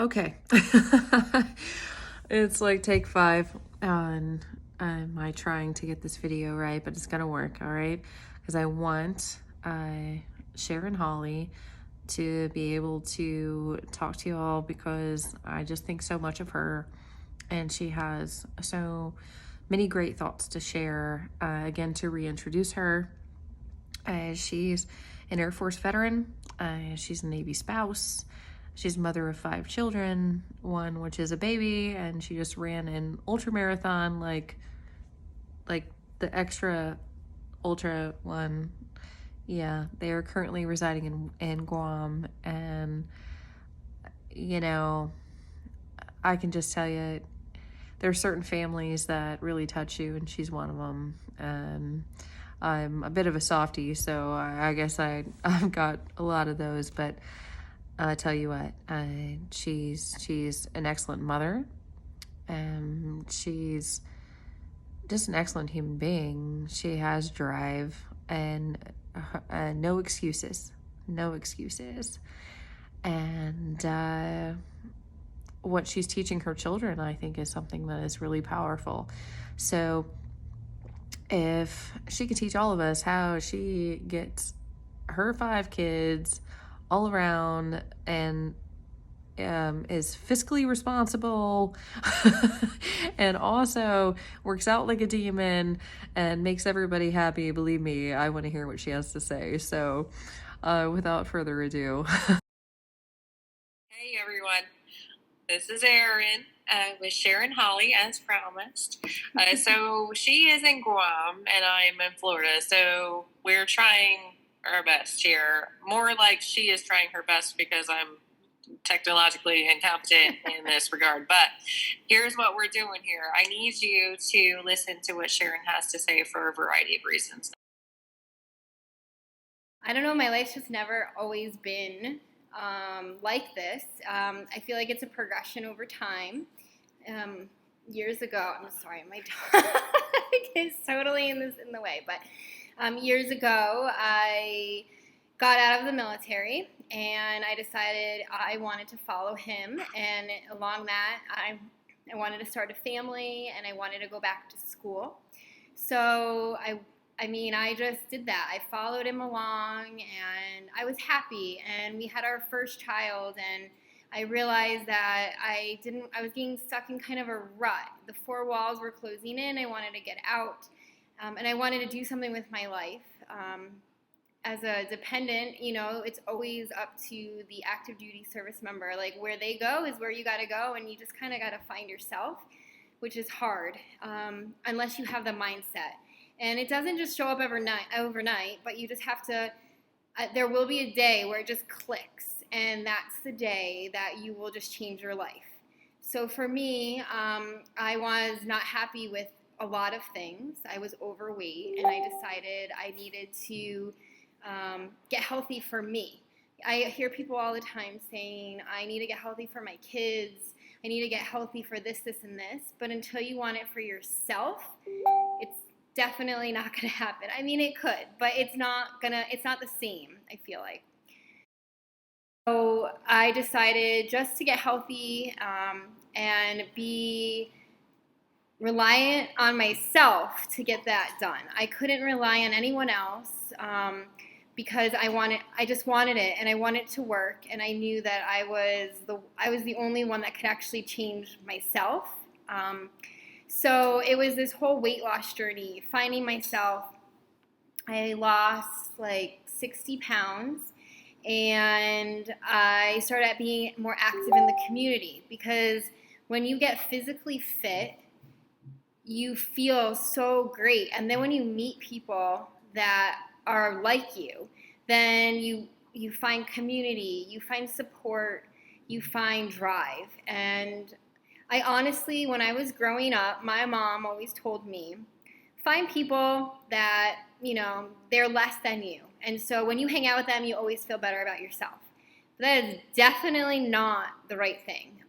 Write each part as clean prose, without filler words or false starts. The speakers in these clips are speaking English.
Okay. It's like take five on my trying to get this video right, but it's gonna work, all right? Because I want Sharon Holly to be able to talk to you all because I just think so much of her and she has so many great thoughts to share. Again, to reintroduce her, she's an Air Force veteran. She's a Navy spouse. She's mother of 5 children, one which is a baby, and she just ran an ultra marathon, like the extra ultra one. Yeah, they are currently residing in Guam, and you know, I can just tell you, there are certain families that really touch you, and she's one of them. And I'm a bit of a softie, so I guess I've got a lot of those. But I tell you what, she's an excellent mother, and she's just an excellent human being. She has drive and no excuses, no excuses. And what she's teaching her children, I think, is something that is really powerful. So if she could teach all of us how she gets her 5 kids all around and is fiscally responsible and also works out like a demon and makes everybody happy, believe me, I want to hear what she has to say. So without further ado. Hey everyone, this is Erin with Sharon Holly as promised. So she is in Guam and I'm in Florida, so we're trying our best here. More like she is trying her best because I'm technologically incompetent in this regard. But here's what we're doing here. I need you to listen to what Sharon has to say for a variety of reasons. I don't know, my life's just never always been like this. I feel like it's a progression over time. Years ago, I'm sorry, my dog is totally in the way, but years ago, I got out of the military and I decided I wanted to follow him, and along that, I wanted to start a family and I wanted to go back to school. So I just did that. I followed him along and I was happy. And we had our first child, and I realized that I was getting stuck in kind of a rut. The four walls were closing in. I wanted to get out. And I wanted to do something with my life. As a dependent, it's always up to the active duty service member. Like, where they go is where you got to go, and you just kind of got to find yourself, which is hard unless you have the mindset. And it doesn't just show up overnight, but you just have to, there will be a day where it just clicks, and that's the day that you will just change your life. So for me, I was not happy with a lot of things. I was overweight, and I decided I needed to get healthy for me. I hear people all the time saying, I need to get healthy for my kids. I need to get healthy for this, this, and this. But until you want it for yourself, it's definitely not going to happen. I mean, it could, but it's not the same, I feel like. So I decided just to get healthy and be reliant on myself to get that done. I couldn't rely on anyone else because I just wanted it, and I wanted it to work, and I knew that I was the only one that could actually change myself. So it was this whole weight loss journey, finding myself. I lost like 60 pounds, and I started being more active in the community, because when you get physically fit, you feel so great. And then when you meet people that are like you, then you find community, you find support, you find drive. And I honestly, when I was growing up, my mom always told me, find people that, they're less than you. And so when you hang out with them, you always feel better about yourself. But that is definitely not the right thing.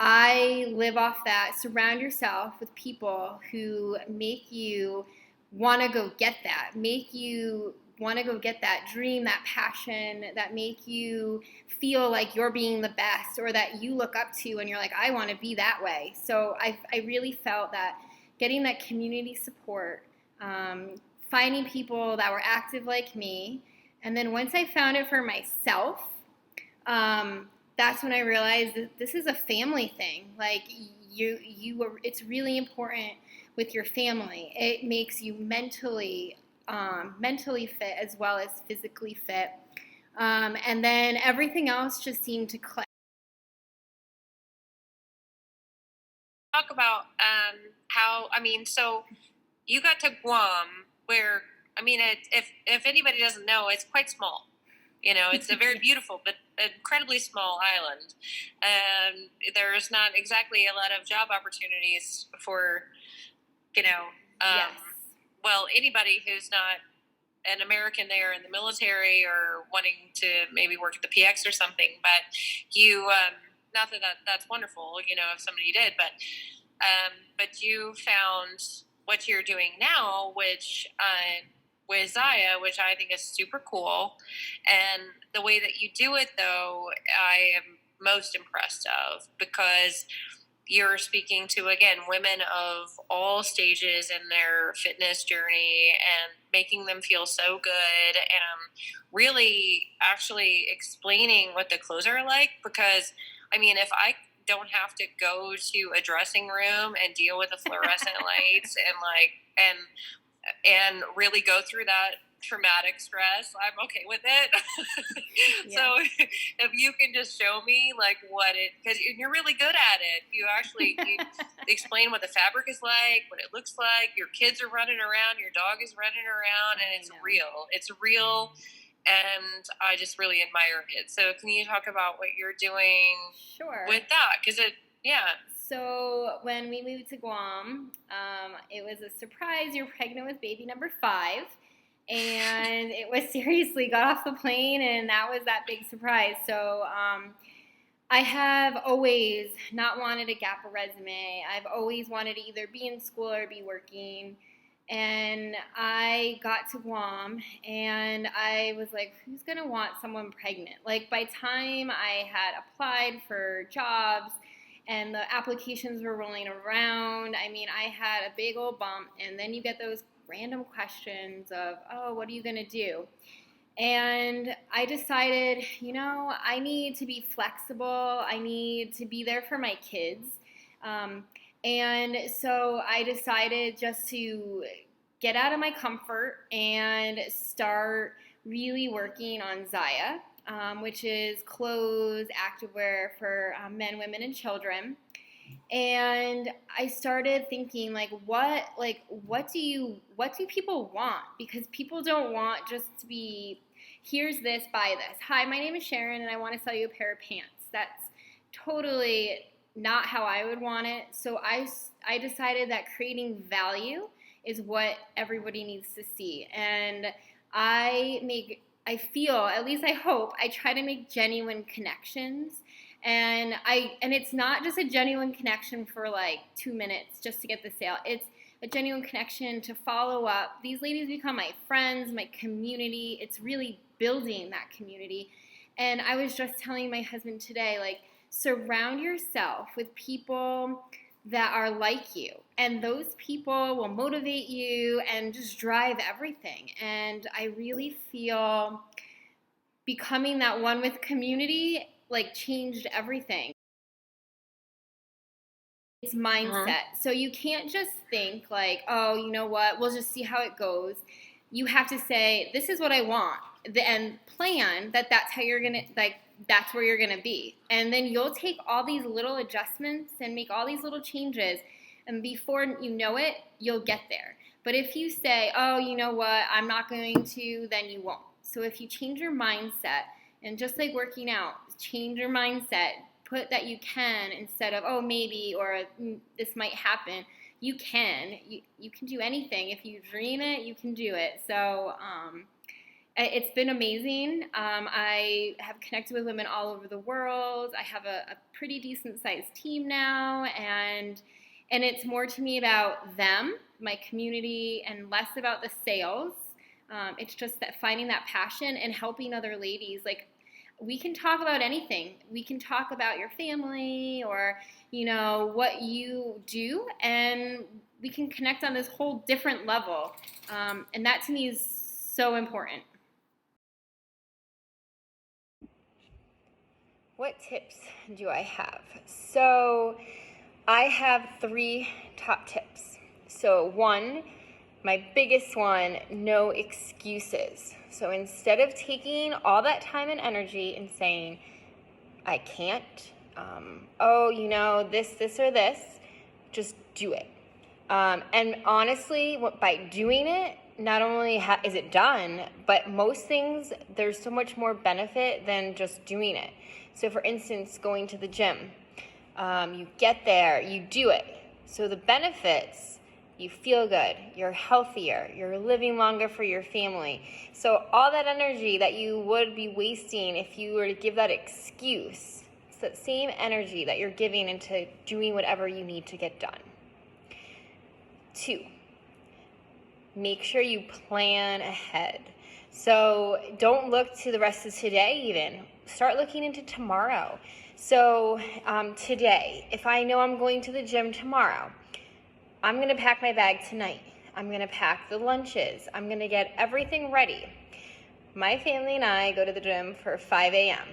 I live off that. Surround yourself with people who make you want to go get that, make you want to go get that dream, that passion, that make you feel like you're being the best, or that you look up to and you're like, I want to be that way. So I really felt that getting that community support, finding people that were active like me, and then once I found it for myself, that's when I realized that this is a family thing. Like it's really important with your family. It makes you mentally fit as well as physically fit. And then everything else just seemed to click. Talk about how, I mean, so you got to Guam, where, I mean, if anybody doesn't know, it's quite small. You know, it's a very beautiful but incredibly small island. There's not exactly a lot of job opportunities for, you know, Yes. well, anybody who's not an American there in the military or wanting to maybe work at the PX or something. But you, not that that's wonderful, you know, if somebody did, but you found what you're doing now, which with Zaya, which I think is super cool. And the way that you do it, though, I am most impressed of, because you're speaking to, again, women of all stages in their fitness journey and making them feel so good, and really actually explaining what the clothes are like. Because, I mean, if I don't have to go to a dressing room and deal with the fluorescent lights and really go through that traumatic stress, I'm okay with it. Yeah. So if you can just show me like what it, because you're really good at it. You explain what the fabric is like, what it looks like. Your kids are running around, your dog is running around, and it's real. It's real. And I just really admire it. So can you talk about what you're doing with that? Because So when we moved to Guam, it was a surprise. You're pregnant with baby number 5. And it was seriously, got off the plane, and that was that big surprise. So I have always not wanted to gap a resume. I've always wanted to either be in school or be working. And I got to Guam, and I was like, who's going to want someone pregnant? Like, by time I had applied for jobs and the applications were rolling around, I mean, I had a big old bump. And then you get those random questions of, oh, what are you going to do? And I decided, you know, I need to be flexible. I need to be there for my kids. And so I decided just to get out of my comfort and start really working on Zaya, which is clothes, activewear for men, women, and children. And I started thinking, what do people want? Because people don't want just to be, here's this, buy this. Hi, my name is Sharon, and I want to sell you a pair of pants. That's totally not how I would want it. So I decided that creating value is what everybody needs to see. And I feel, at least I hope, I try to make genuine connections. And it's not just a genuine connection for like 2 minutes just to get the sale. It's a genuine connection to follow up. These ladies become my friends, my community. It's really building that community. And I was just telling my husband today, like, surround yourself with people that are like you. And those people will motivate you and just drive everything. And I really feel becoming that one with community like changed everything. It's mindset. So you can't just think like, oh, you know what, we'll just see how it goes. You have to say, this is what I want, and plan that's how you're gonna, like, that's where you're gonna be. And then you'll take all these little adjustments and make all these little changes, and before you know it, you'll get there. But if you say, oh, you know what, I'm not going to, then you won't. So if you change your mindset, and just like working out, change your mindset. Put that you can instead of, oh, maybe, or this might happen. You can. You can do anything. If you dream it, you can do it. So it's been amazing. I have connected with women all over the world. I have a pretty decent-sized team now, and it's more to me about them, my community, and less about the sales. It's just that finding that passion and helping other ladies. Like, we can talk about anything. We can talk about your family or, what you do, and we can connect on this whole different level. And that to me is so important. What tips do I have? So I have 3 top tips. So 1, my biggest one, no excuses. So instead of taking all that time and energy and saying, I can't, this or this, just do it. And honestly, by doing it, not only is it done, but most things, there's so much more benefit than just doing it. So for instance, going to the gym, you get there, you do it. So the benefits, you feel good, you're healthier, you're living longer for your family. So all that energy that you would be wasting if you were to give that excuse, it's that same energy that you're giving into doing whatever you need to get done. 2, make sure you plan ahead. So don't look to the rest of today even. Start looking into tomorrow. So today, if I know I'm going to the gym tomorrow, I'm going to pack my bag tonight. I'm going to pack the lunches. I'm going to get everything ready. My family and I go to the gym for 5 a.m.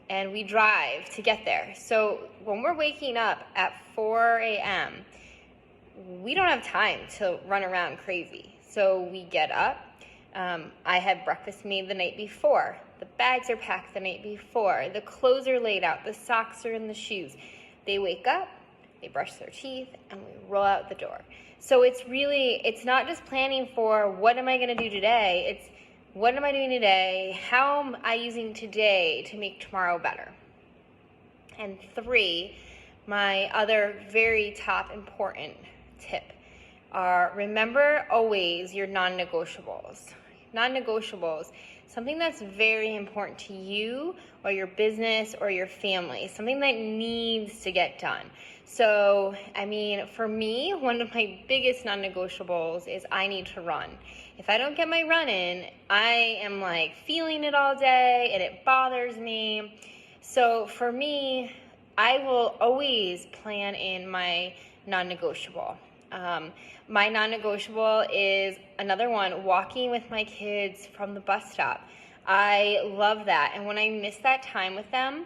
and we drive to get there. So when we're waking up at 4 a.m., we don't have time to run around crazy. So we get up. I had breakfast made the night before. The bags are packed the night before. The clothes are laid out. The socks are in the shoes. They wake up, they brush their teeth, and we roll out the door. So it's not just planning for what am I going to do today. It's what am I doing today? How am I using today to make tomorrow better? And 3, my other very top important tip are remember always your non-negotiables. Non-negotiables, something that's very important to you or your business or your family, something that needs to get done. So, for me, one of my biggest non-negotiables is I need to run. If I don't get my run in, I am feeling it all day and it bothers me. So for me, I will always plan in my non-negotiable. My non-negotiable is another one, walking with my kids from the bus stop. I love that. And when I miss that time with them,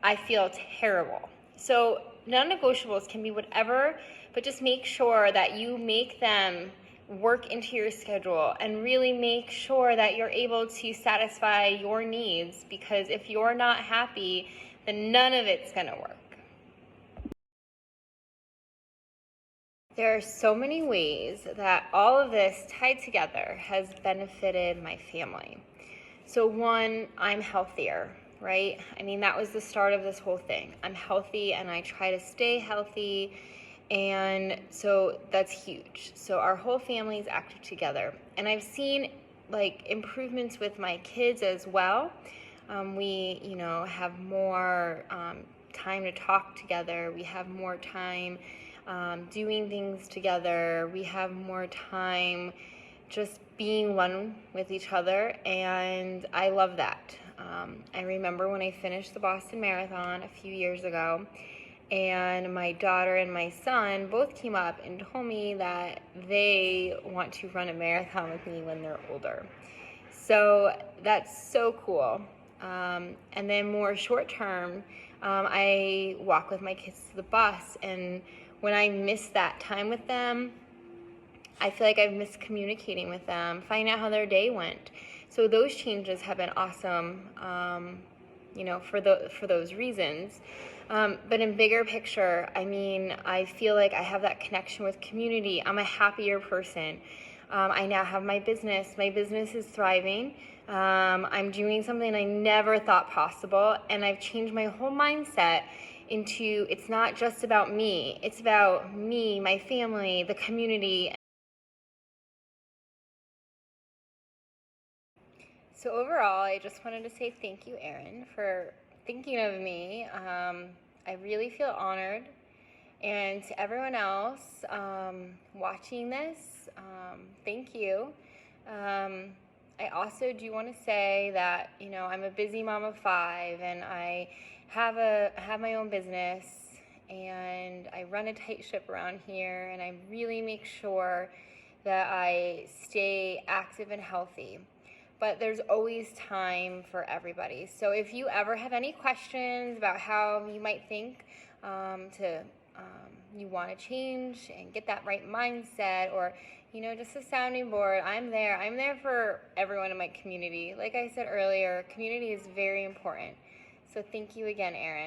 I feel terrible. So non-negotiables can be whatever, but just make sure that you make them work into your schedule and really make sure that you're able to satisfy your needs, because if you're not happy, then none of it's going to work. There are so many ways that all of this tied together has benefited my family. So 1, I'm healthier, right? That was the start of this whole thing. I'm healthy and I try to stay healthy, and so that's huge. So our whole family's active together, and I've seen improvements with my kids as well. We have more time to talk together. We have more time doing things together. We have more time just being one with each other, and I love that. I remember when I finished the Boston Marathon a few years ago, and my daughter and my son both came up and told me that they want to run a marathon with me when they're older. So that's so cool. And then more short term, I walk with my kids to the bus, and when I miss that time with them, I feel like I've missed communicating with them, finding out how their day went. So those changes have been awesome, for those reasons. But in bigger picture, I feel like I have that connection with community. I'm a happier person. I now have my business. My business is thriving. I'm doing something I never thought possible, and I've changed my whole mindset into it's not just about me. It's about me, my family, the community. So overall, I just wanted to say thank you, Erin, for thinking of me. I really feel honored. And to everyone else watching this, thank you. I also do want to say that, you know, I'm a busy mom of 5, and I have my own business, and I run a tight ship around here, and I really make sure that I stay active and healthy. But there's always time for everybody. So if you ever have any questions about how you might think you want to change and get that right mindset, or you know, just a sounding board, I'm there. I'm there for everyone in my community. Like I said earlier, community is very important. So thank you again, Erin.